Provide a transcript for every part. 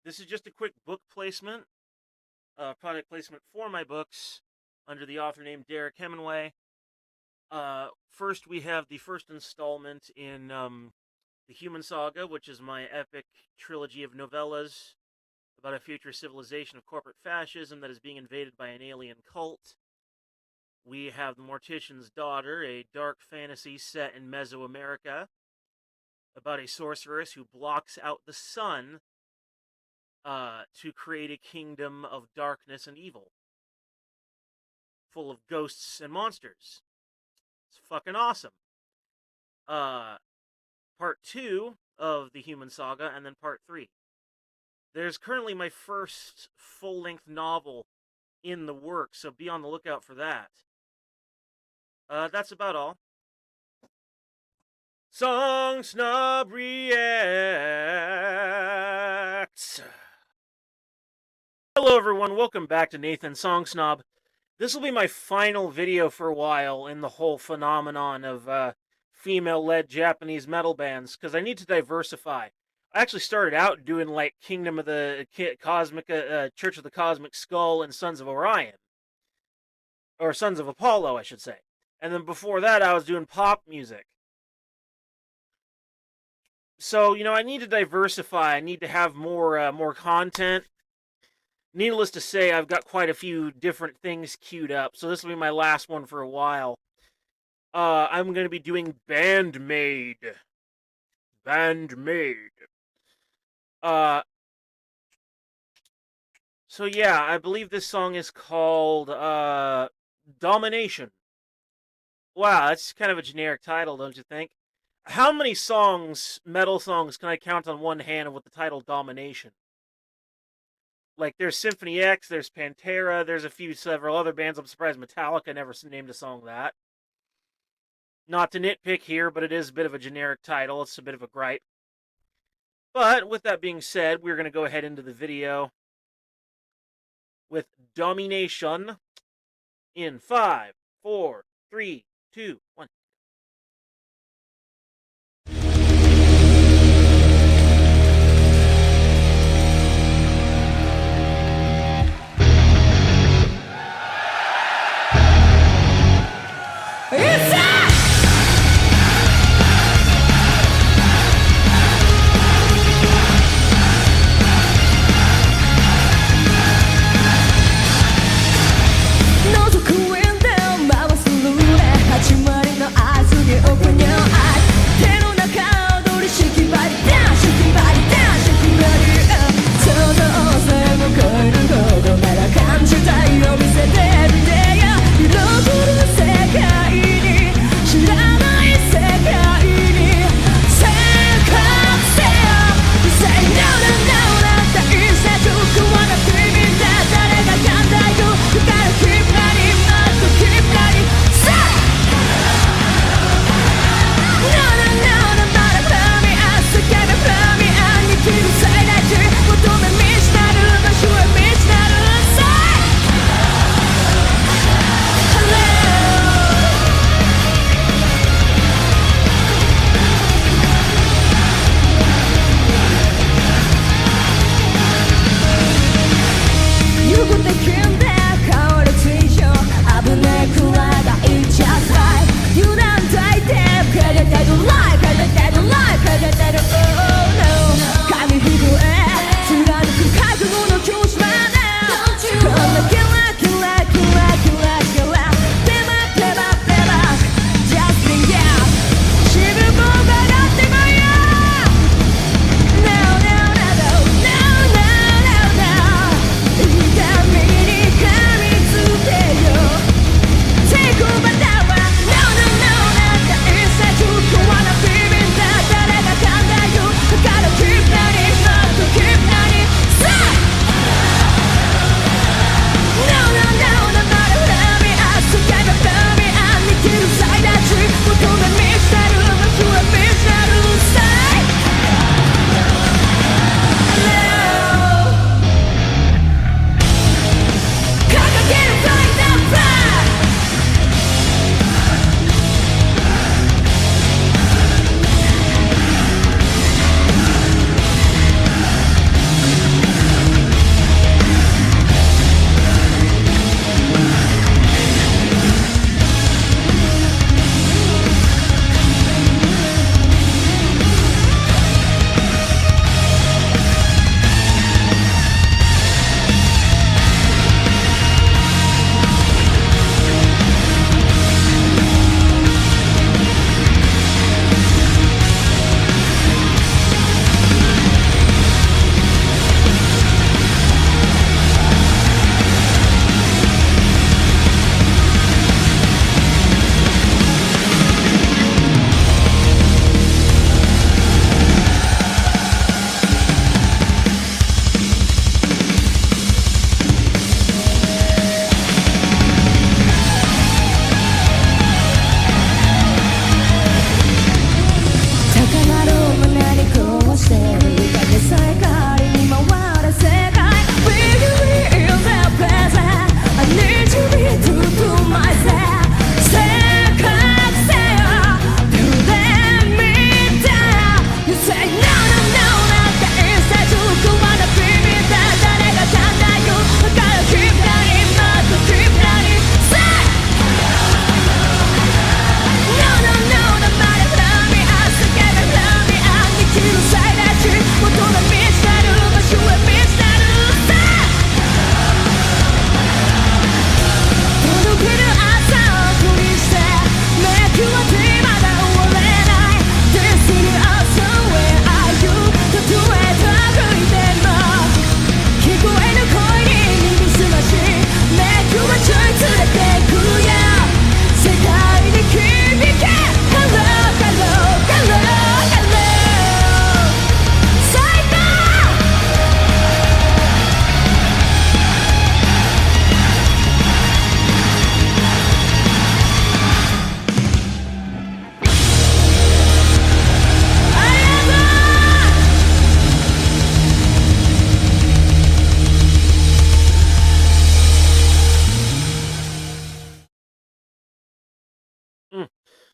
This is just a quick book placement, product placement for my books under the author name Derek Hemingway. First, we have the first installment in The Human Saga, which is my epic trilogy of novellas about a future civilization of corporate fascism that is being invaded by an alien cult. We have The Mortician's Daughter, a dark fantasy set in Mesoamerica about a sorceress who blocks out the sun to create a kingdom of darkness and evil, full of ghosts and monsters. It's fucking awesome. Part 2 of The Human Saga, and then Part 3. There's currently my first full-length novel in the works, so be on the lookout for that. That's about all. Song Snob Reacts. Hello everyone, welcome back to Nathan Song Snob. This will be my final video for a while in the whole phenomenon of female-led Japanese metal bands, because I need to diversify. I actually started out doing like Kingdom of the Cosmic, Church of the Cosmic Skull and Sons of Orion. Or Sons of Apollo, I should say. And then before that, I was doing pop music. So, you know, I need to diversify. I need to have more content. Needless to say, I've got quite a few different things queued up. So this will be my last one for a while. I'm going to be doing Maid. Maid. So yeah, I believe this song is called Domination. Wow, that's kind of a generic title, don't you think? How many songs, metal songs, can I count on one hand with the title Domination? Like, there's Symphony X, there's Pantera, there's several other bands. I'm surprised Metallica never named a song that. Not to nitpick here, but it is a bit of a generic title. It's a bit of a gripe. But, with that being said, we're going to go ahead into the video with Domination in 5, 4, 3, 2, 1.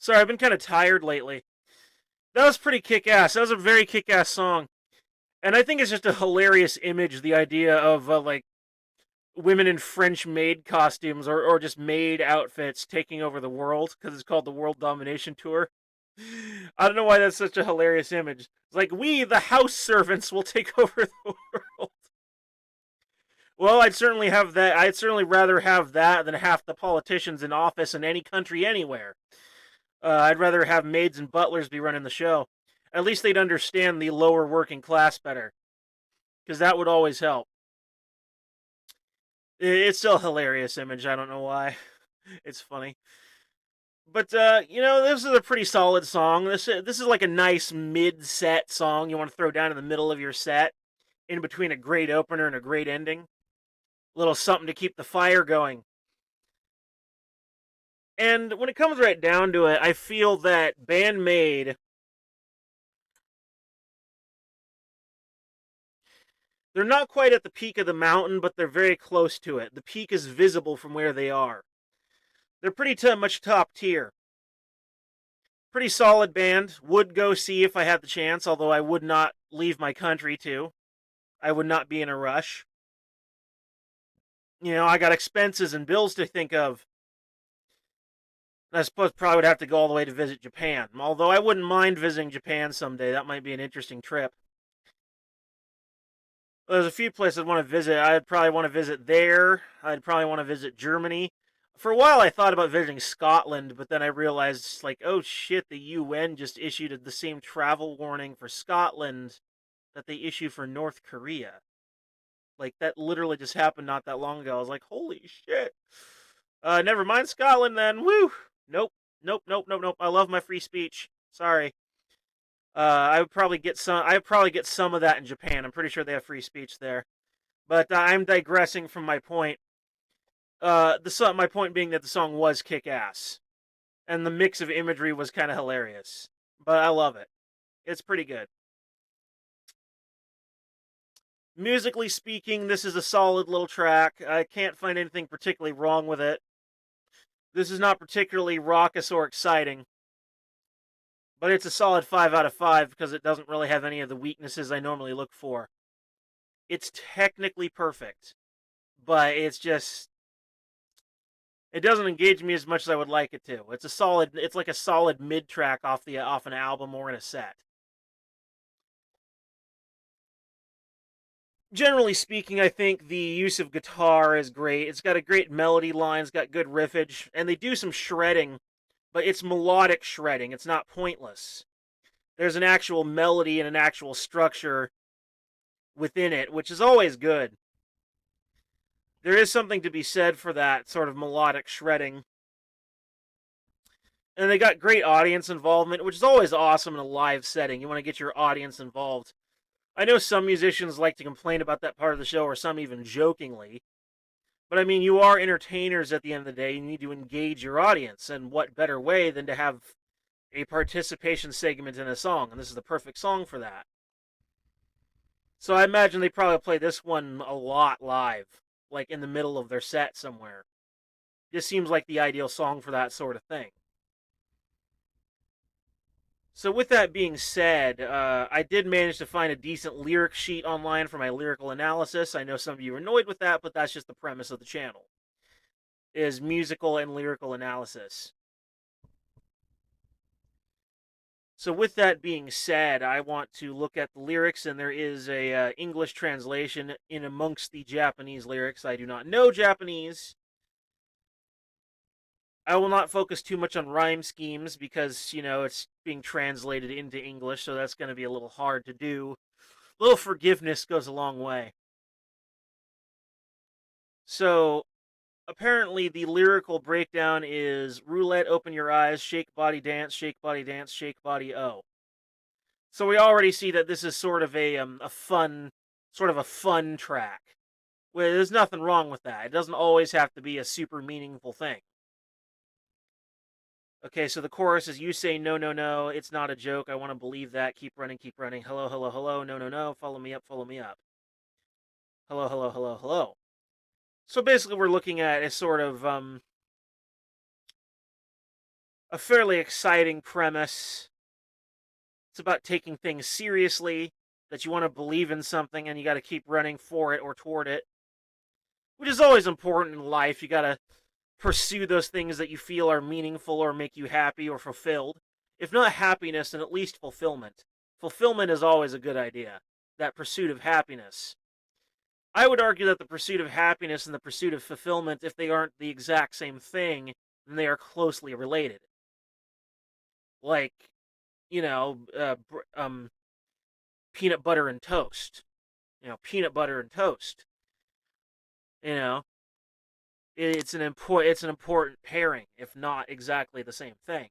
Sorry, I've been kind of tired lately. That was pretty kick-ass. That was a very kick-ass song. And I think it's just a hilarious image, the idea of, like, women in French maid costumes or just maid outfits taking over the world, because it's called the World Domination Tour. I don't know why that's such a hilarious image. It's like, we, the house servants, will take over the world. Well, I'd certainly have that. I'd certainly rather have that than half the politicians in office in any country anywhere. I'd rather have maids and butlers be running the show. At least they'd understand the lower working class better, because that would always help. It's still a hilarious image. I don't know why. It's funny. But this is a pretty solid song. This is like a nice mid-set song you want to throw down in the middle of your set, in between a great opener and a great ending. A little something to keep the fire going. And when it comes right down to it, I feel that band Maid, they're not quite at the peak of the mountain, but they're very close to it. The peak is visible from where they are. They're pretty much top tier. Pretty solid band. Would go see if I had the chance, although I would not leave my country to. I would not be in a rush. I got expenses and bills to think of. And I suppose probably would have to go all the way to visit Japan. Although I wouldn't mind visiting Japan someday. That might be an interesting trip. There's a few places I'd want to visit. I'd probably want to visit there. I'd probably want to visit Germany. For a while, I thought about visiting Scotland, but then I realized, like, oh shit, the UN just issued the same travel warning for Scotland that they issue for North Korea. Like, that literally just happened not that long ago. I was like, holy shit. Never mind Scotland then. Woo! Nope. Nope, nope, nope, nope. I love my free speech. Sorry. I would probably get some. I would probably get some of that in Japan. I'm pretty sure they have free speech there. But I'm digressing from my point. My point being that the song was kick ass, and the mix of imagery was kind of hilarious. But I love it. It's pretty good. Musically speaking, this is a solid little track. I can't find anything particularly wrong with it. This is not particularly raucous or exciting, but it's a solid 5 out of 5 because it doesn't really have any of the weaknesses I normally look for. It's technically perfect, but it doesn't engage me as much as I would like it to. It's like a solid mid-track off an album or in a set. Generally speaking, I think the use of guitar is great. It's got a great melody line, it's got good riffage, and they do some shredding, but it's melodic shredding. It's not pointless. There's an actual melody and an actual structure within it, which is always good. There is something to be said for that sort of melodic shredding. And they got great audience involvement, which is always awesome in a live setting. You want to get your audience involved. I know some musicians like to complain about that part of the show, or some even jokingly. But I mean, you are entertainers at the end of the day. You need to engage your audience. And what better way than to have a participation segment in a song? And this is the perfect song for that. So I imagine they probably play this one a lot live, like in the middle of their set somewhere. This seems like the ideal song for that sort of thing. So with that being said, I did manage to find a decent lyric sheet online for my lyrical analysis. I know some of you are annoyed with that, but that's just the premise of the channel, is musical and lyrical analysis. So with that being said, I want to look at the lyrics, and there is a English translation in amongst the Japanese lyrics. I do not know Japanese. I will not focus too much on rhyme schemes because, it's being translated into English, so that's going to be a little hard to do. A little forgiveness goes a long way. So, apparently the lyrical breakdown is roulette, open your eyes, shake body dance, shake body dance, shake body oh. So we already see that this is sort of a fun track. Well, there's nothing wrong with that. It doesn't always have to be a super meaningful thing. Okay, so the chorus is, you say no, no, no, it's not a joke, I want to believe that, keep running, hello, hello, hello, no, no, no, follow me up, hello, hello, hello, hello. So basically we're looking at a sort of, a fairly exciting premise. It's about taking things seriously, that you want to believe in something and you got to keep running for it or toward it, which is always important in life. You got to pursue those things that you feel are meaningful or make you happy or fulfilled. If not happiness, then at least fulfillment. Fulfillment is always a good idea. That pursuit of happiness. I would argue that the pursuit of happiness and the pursuit of fulfillment, if they aren't the exact same thing, then they are closely related. Like, you know, peanut butter and toast. Peanut butter and toast. You know, it's an important pairing, if not exactly the same thing.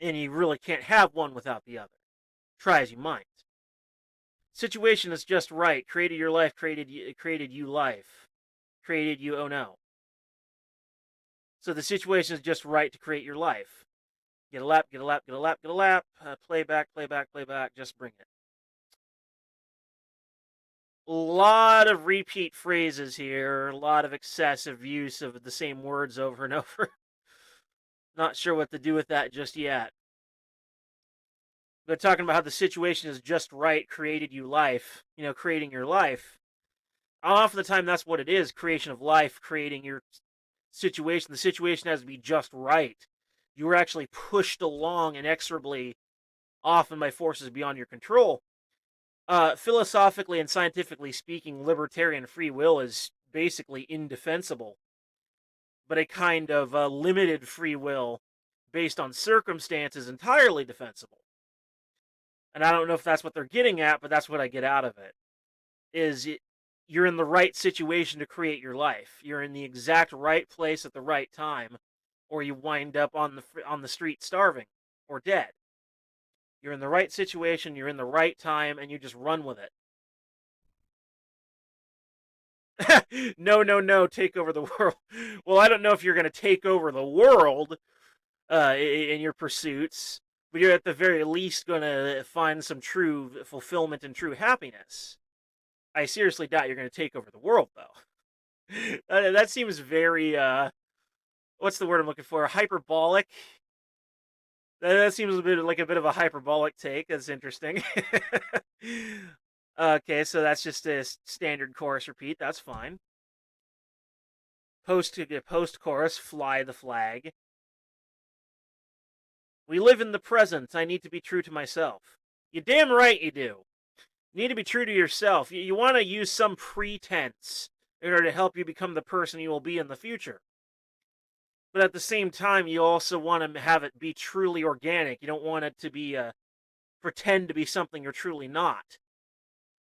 And you really can't have one without the other. Try as you might. Situation is just right. Created your life. Created you life. Created you. Oh no. So the situation is just right to create your life. Get a lap. Get a lap. Get a lap. Get a lap. Play back. Play back. Play back. Just bring it. A lot of repeat phrases here. A lot of excessive use of the same words over and over. Not sure what to do with that just yet. But talking about how the situation is just right, created you life, creating your life. Often the time that's what it is, creation of life, creating your situation. The situation has to be just right. You were actually pushed along inexorably, often by forces beyond your control. Philosophically and scientifically speaking, libertarian free will is basically indefensible. But a kind of limited free will based on circumstances entirely defensible. And I don't know if that's what they're getting at, but that's what I get out of it. You're in the right situation to create your life. You're in the exact right place at the right time, or you wind up on the street starving or dead. You're in the right situation, you're in the right time, and you just run with it. No, take over the world. Well, I don't know if you're going to take over the world in your pursuits, but you're at the very least going to find some true fulfillment and true happiness. I seriously doubt you're going to take over the world, though. That seems very, what's the word I'm looking for? Hyperbolic. That seems a bit of a hyperbolic take. That's interesting. Okay, so that's just a standard chorus repeat. That's fine. Post chorus, fly the flag. We live in the present. I need to be true to myself. You damn right you do. You need to be true to yourself. You want to use some pretense in order to help you become the person you will be in the future. But at the same time, you also want to have it be truly organic. You don't want it to be pretend to be something you're truly not.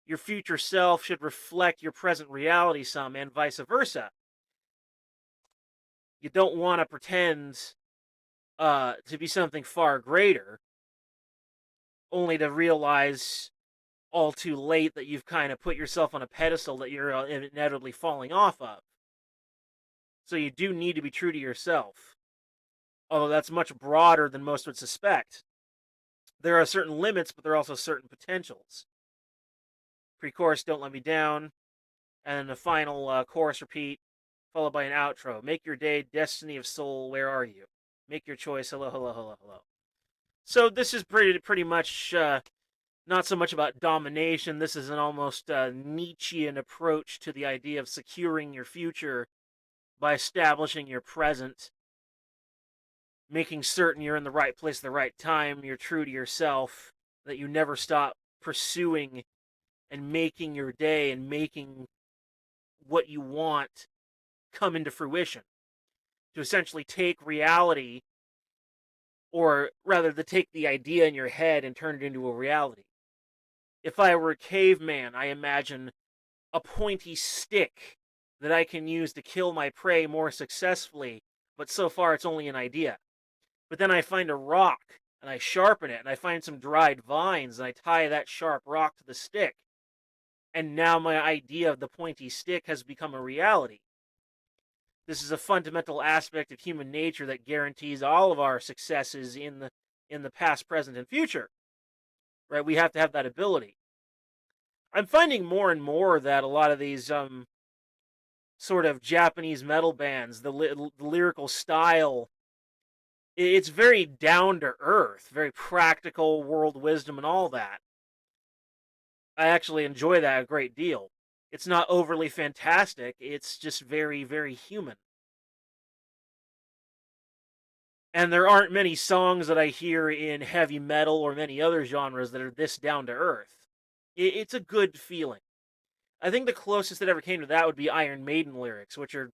Your future self should reflect your present reality some, and vice versa. You don't want to pretend to be something far greater, only to realize all too late that you've kind of put yourself on a pedestal that you're inevitably falling off of. So you do need to be true to yourself. Although that's much broader than most would suspect. There are certain limits, but there are also certain potentials. Pre-chorus, don't let me down. And the final chorus repeat, followed by an outro. Make your day, destiny of soul, where are you? Make your choice, hello, hello, hello, hello. So this is pretty much not so much about domination. This is an almost Nietzschean approach to the idea of securing your future by establishing your present, making certain you're in the right place at the right time, you're true to yourself, that you never stop pursuing and making your day and making what you want come into fruition. To essentially take reality, or rather to take the idea in your head and turn it into a reality. If I were a caveman, I imagine a pointy stick that I can use to kill my prey more successfully, but so far it's only an idea. But then I find a rock, and I sharpen it, and I find some dried vines, and I tie that sharp rock to the stick. And now my idea of the pointy stick has become a reality. This is a fundamental aspect of human nature that guarantees all of our successes in the past, present, and future. Right? We have to have that ability. I'm finding more and more that a lot of these sort of Japanese metal bands, the lyrical style. It's very down to earth, very practical, world wisdom, and all that. I actually enjoy that a great deal. It's not overly fantastic, it's just very, very human. And there aren't many songs that I hear in heavy metal or many other genres that are this down to earth. It's a good feeling. I think the closest that ever came to that would be Iron Maiden lyrics, which are,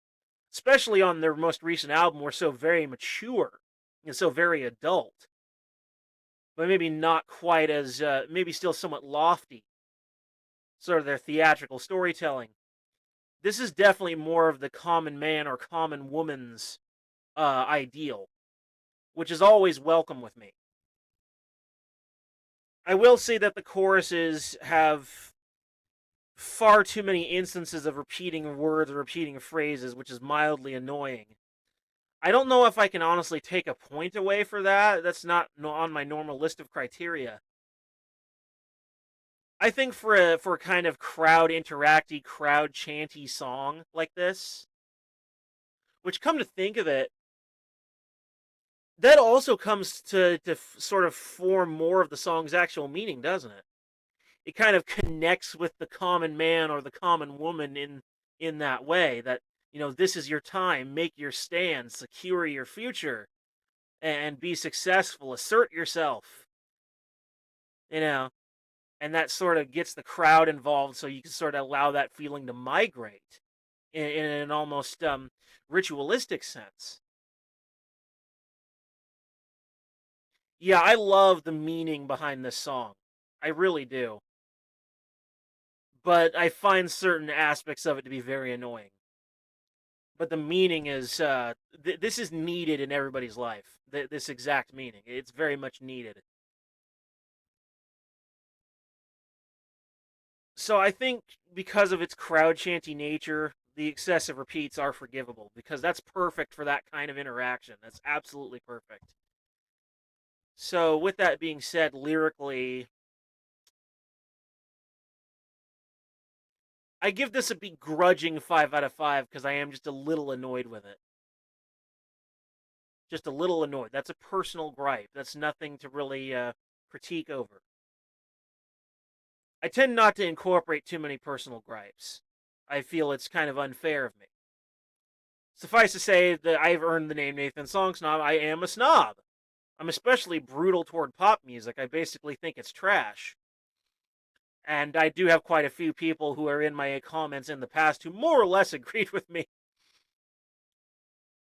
especially on their most recent album, were so very mature and so very adult, but maybe not quite as, maybe still somewhat lofty, sort of their theatrical storytelling. This is definitely more of the common man or common woman's ideal, which is always welcome with me. I will say that the choruses have far too many instances of repeating words or repeating phrases, which is mildly annoying. I don't know if I can honestly take a point away for that. That's not on my normal list of criteria. I think for a kind of crowd interacty, crowd chanty song like this, which come to think of it, that also comes to sort of form more of the song's actual meaning, doesn't it? It kind of connects with the common man or the common woman in that way that, this is your time, make your stand, secure your future, and be successful, assert yourself, you know, and that sort of gets the crowd involved so you can sort of allow that feeling to migrate in an almost ritualistic sense. Yeah, I love the meaning behind this song. I really do. But I find certain aspects of it to be very annoying. But the meaning is, this is needed in everybody's life. This exact meaning. It's very much needed. So I think because of its crowd chanty nature, the excessive repeats are forgivable because that's perfect for that kind of interaction. That's absolutely perfect. So with that being said, lyrically, I give this a begrudging 5 out of 5 because I am just a little annoyed with it. Just a little annoyed. That's a personal gripe. That's nothing to really critique over. I tend not to incorporate too many personal gripes. I feel it's kind of unfair of me. Suffice to say that I've earned the name Nathan Song Snob. I am a snob. I'm especially brutal toward pop music. I basically think it's trash. And I do have quite a few people who are in my comments in the past who more or less agreed with me.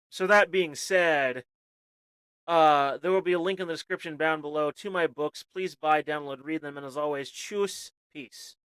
So that being said, there will be a link in the description down below to my books. Please buy, download, read them, and as always, choose peace.